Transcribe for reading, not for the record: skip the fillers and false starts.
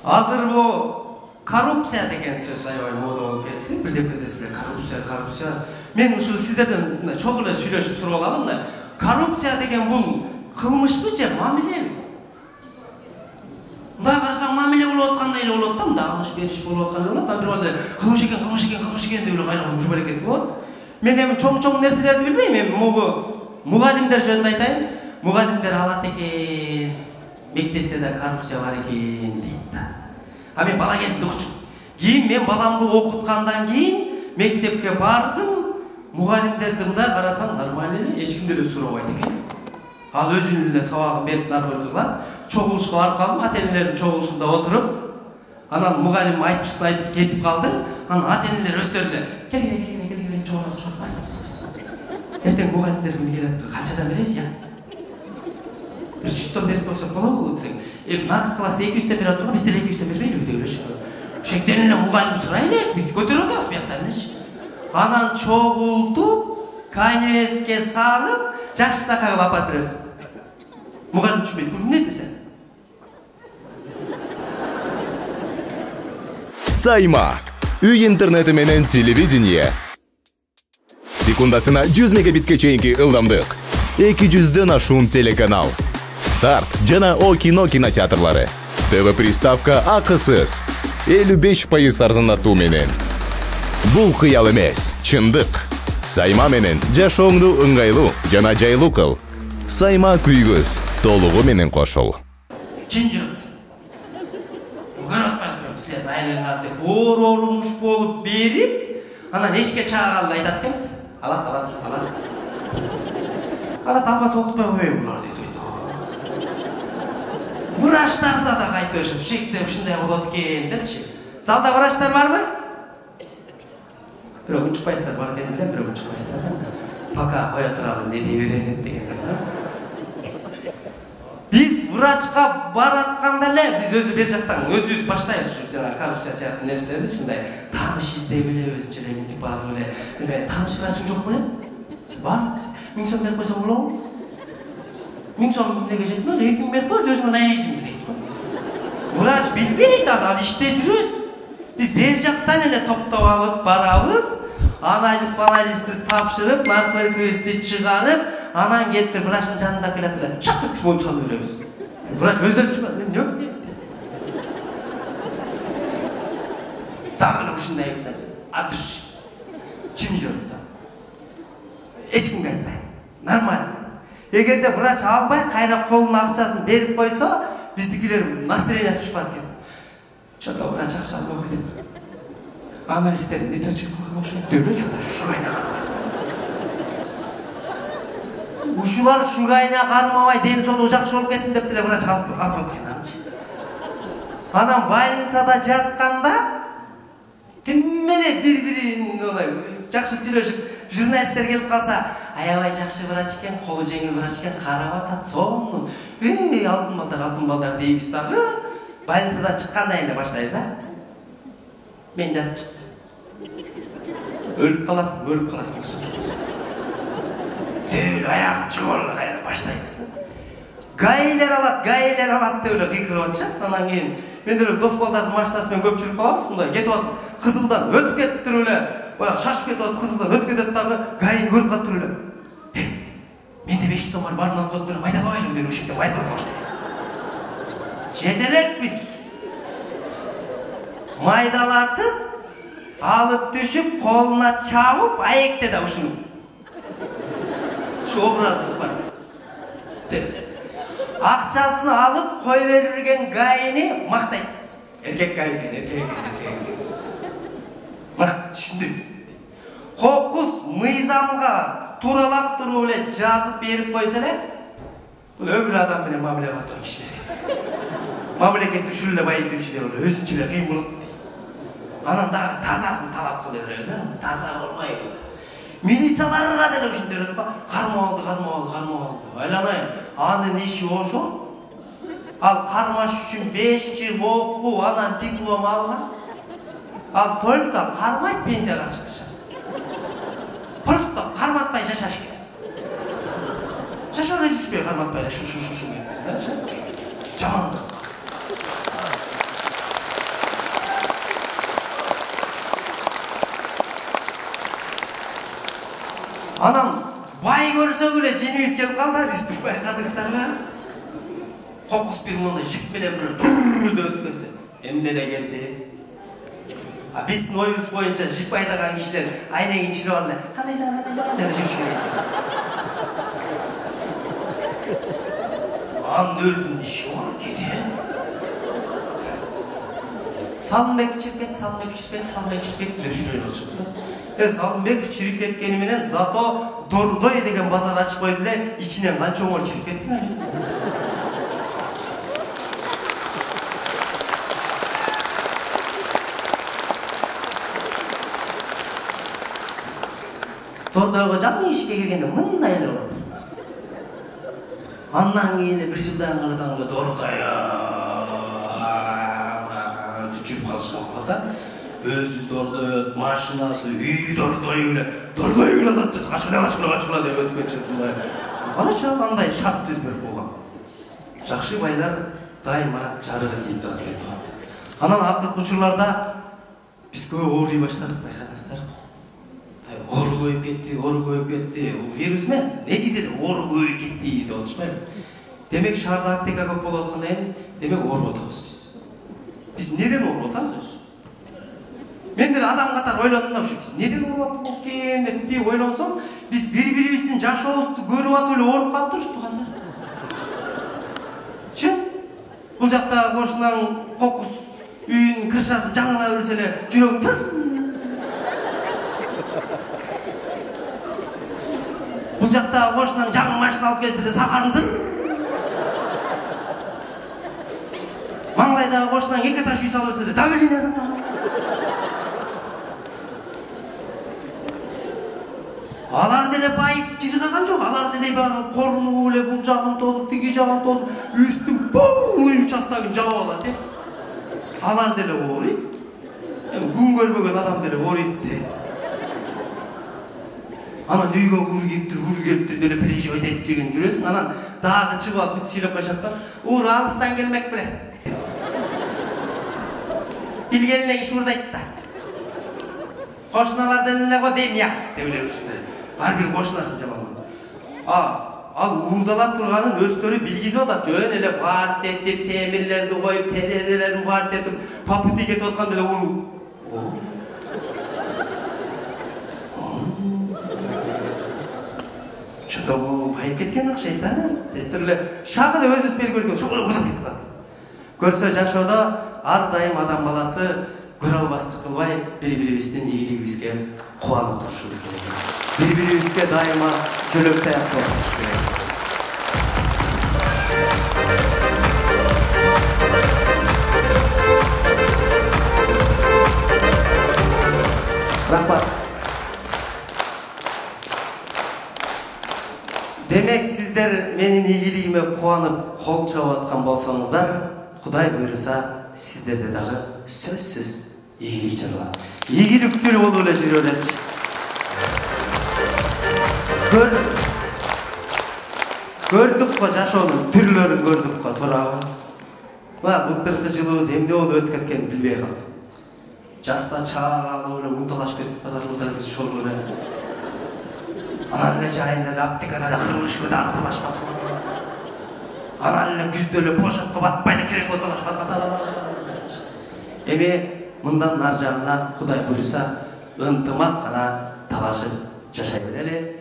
Азыр bu коррупция деген сөз аябай мода болуп кетти. Бирдеке десилер коррупция. Мен ушу сиздерден чоң эле сүйлөшүп сурап алам да. Коррупция деген бул кылмышпы же мамилеби? Мындай карасаң мамиле болуп аткандай эле болот да, мындай алыш бериш болуп аткандай болот. Бир балдар кылмыш экен деп эле кайрылып жүрүп берет болот. Мен эми чоң нерселерди билбейм. Эми мугалимдер жөнүндө айтайын. Мугалимдер алат экен. Мектепте да коррупция бар экен дейт да. А мен бала кезимде окучумун. Кийин мен баламды окуткандан кийин мектепке бардым. Мугалимдерди мындай карасаң нормально эле, эч кимди эле сурабайт экен. Ал өзүнүн эле сабагын берип наркы кылат. Чогулушка барып калдым, ата-энелердин чогулушунда отуруп. Анан мугалим айтып кетип калды. Анан ата-энелер өздөрү эле кел чогулуп бас. Эртең мугалимдер күнү келет. Канчадан беребиз я? 100 берип койсок болобу десең. Наркы класс 200 берип турган, биздер 200 бербейлиби деп эле. Шектен эле мугалим сурайлы, биз көтөрөт атабыз бияктан элечи. Анан чогултуп, конвертке салып, жакшытакка кылып апарып беребиз. Мугалим түшпөйт. Бул эмне десе? Сайма. Үй интернети менен телевидение. Секундасына 100 мегабитке чейинки ылдамдык. 200дөн ашуун телеканал. Старт жана О кино кинотеатрлары. ТВ приставка акысыз. 55% арзандатуу менен. Бул кыял эмес, чындык. Сайма менен жашооңду ыңгайлуу жана жайлуу кыл. Сайма күйгөз, толугу менен кошул. Чын жүрөт. Көрөтпайм силер айлаңарды борормуш болуп берип, анан эшикке чыгаганды айтат экенсиз. Алат. Алат албаса окутпай койбойбу булар дейт. Врачтарда да кайтышып, шектеп ушундай болот экен депчи. Залда врачтар барбы? Бирок унчукпайсыздар бар экенин билем, бирок унчукпайсыздар. Пока кое туралы не дей берет деген. Биз врачка баратканда эле биз өзү бер жактан өзүбүз баштайбыз ушу коррупция сыяктуу нерселерди, чындай тааныш издеп эле өзүнчө эле мынтип базып эле. Эме тааныш врачың жок беле? Бар. 1000 сом берип койсоң болобу? 1000 сом эмнеге жетпейт? 2000 берип кой, өзүңөн аяйсың дейт го. Врач билбейт, ал иште жүрөт. Биз бер жактан эле топтоп алып барабыз. Анализди тапшырып, наркотикти чыгарып, анан кетип врачтын жанында келет эле. Шактык моюп салып беребиз. Врач өздөрү түшүнөт. Мен жок дейт. Дагы ушундай экстенс. Адыш. Чын жүрөт да. Эч кимге айтпай. Нормально. Эгерде врач албай, кайра колунун акчасын берип койсо, биздикилер настроение түшпөт экен. Чото врач акча албай деп. Анализдерин неточек кылып окшойт деп эле ушу кайнаган. Ушулар ушу кайна кармабай, ден соолугу жакшы болуп кетсин деп деле врач алып койгон анчы. Анан больницада жатканда ким менен бири-бирин олай жакшы сүйлөшүп, журналисттер келип калса, аябай жакшы врач экен, колу жеңил врач экен, карап атат, сонун. Алтын балдар дейбиз дагы. Больницадан чыкканда эле баштайбыз, а? Мен жатып чыктым. Өлүп каласың. Дөл аягым чыгып кайра баштайбыз да. Гаилер алат деп эле кыйкырып атышат. Анан кийин мен деле дос балдардын машинасы менен көп жүрүп калабыз, мындай кетип атып, кызылдан өтүп кетип туруп эле, баягы шашып кетип атып, кызылдан өтүп кетет дагы, гаини көрүп калып туруп эле. Менде 500 сом бар, баарынан коюп берип айдалбайлыбы деп ушинтип айдап баштайбыз. Жетелекпиз. Майдалатып, алып түшүп, колуна чабып, аекте да ушуну. Шу образыбыз бар. Акчасын алып, кой берилген гаини мактайт. Эркек гаини экен, эркек. Мына түшүндү. Кокус мыйзамга туралап туруп эле жазып берип койсо эле, бул өмүр адам менен мамиле кылып турган киши эмес. Мамлекет түшүрүп эле байытып иште болот, өзүнчө эле кыйын болот. Анан дагы тазасын талап кыла беребиз, таза болбойбу. Милицияларга деле ушинтип берет го, кармоо. Айланайын, анын иши ошо. Ал кармаш үчүн 5 жыл окуп, анан диплом алган. Ал только кармайт, пенсияга чыгышат. Просто карматпай жашаш керек. Жашабай жүрүшпөй карматпай эле шу кетсин. Жамандык. көрсөк эле жинибиз келип калды, биз байкадыңыздарбы? Кокус бир мындай жип менен бир деп өткөзсө, эмне келсе. Биздин оюбуз боюнча жип айдаган кишилер айнегин чүрүп алып эле, кандайсың деп жүрүш керек. Анын өзүнүн иши бар, кетен. Салымбек чирип кетти деп жүрөйүн болчупту. Салымбек чирип кеткени менен зато Дордой деген базар ачып койду эле, ичинен канча оңор чирип кетти. Дордойго жаңы ишке келгенде мындай эле болот. Андан кийин бир жылдан карасаң эле Дордой жүрүп калышкан болот да. Өзү Дордой, машинасы, үй Дордой эле атат десе, качкыла деп өткөнчө мындай. Кача кандай шарт түзбөк болгон. Жакшы байлар дайыма жарыгы тийип турат экен туган. Анан акыркы учурларда биз көп ооруй баштадык, байкадыңыздар. Оору көбөйүп кетти. Вирус эмес, негизи эле оору көбөйүп кетти деп атышпайбы? Демек шаарда аптека көп болуп аткандан кийин, демек ооруп атабыз биз. Биз неден ооруп атабыз өзү? Мен деле адам катары ойлондум да, ушу биз неден ооруп атабыз экен деп ойлонсом, биз бири-бирибиздин жашообузду көрүп атып эле ооруп калыптырбыз тугандар. Чын? Бул жакта кошунан кокус үйүнүн крышасын жаңылап берсе эле жүрөгүң тыз. Бул жакта кошунан жаңы машина алып келсе эле сакарыңызыр. Маңдайдагы кошунан 2 этаж үй салып берсе эле давлениесиң. Алар деле байып жыргаган жок, алар деле багы корунуп эле бул жагын тозуп, тиги жагын тозуп, үстүн полный участогун жаап алат. Алар деле ооруйт. Күн көрбөгөн адам деле ооруйт. Анан үйгө кур келиптир деле переживать этип жүргөн жүрөсүң. Анан дагы чыгып алып бүт сүйлөп калышат да. Ур алыстан келмек беле. Билгенине киши урдайт да. Кошуналардан эле го дейм я деп эле ушундай. Ар бир кошунасын жаман. Ал уурдалап турганын өздөрү билгизип атат. Жөн эле барт этип, темирлерди коюп, терезелерин барт этип, папути кетип аткан деле уруу. Что-то байып кеткен акчайт, деп эле шак эле өзүбүз белгилеген ушул урдап кетип калат. Көрсө жашоодо ар дайым адам баласы көрө албастык кылбай, бири-бирибиздин ийгилигибизге кубанып турушубуз керек. Бири-бирибизге дайыма жөлөк таяк болушубуз керек. Рахмат. Демек, сиздер менин ийгилигиме кубанып кол чабып аткан болсоңуздар, Кудай буйруса, сиздерде дагы сөзсүз ийгилик жаралат. Ийгиликтүү болуп эле жүрө беречи. Көрдүк го жашоонун түрлөрүн көрдүк го, туурабы? Мына былтыркы жылыбыз эмне болуп өтүп кеткенин билбей калдык. Жаста чаалып эле унталашып кетип базарлардагы шолуп эле. Анан эле жайында эле аптекада эле кырылышып дагы талашпак. Анан эле күздө эле площадька батпай эле кресло талашпак. Эми мындан ар жагына Кудай буйруса ынтымак гана талашып жашай берели.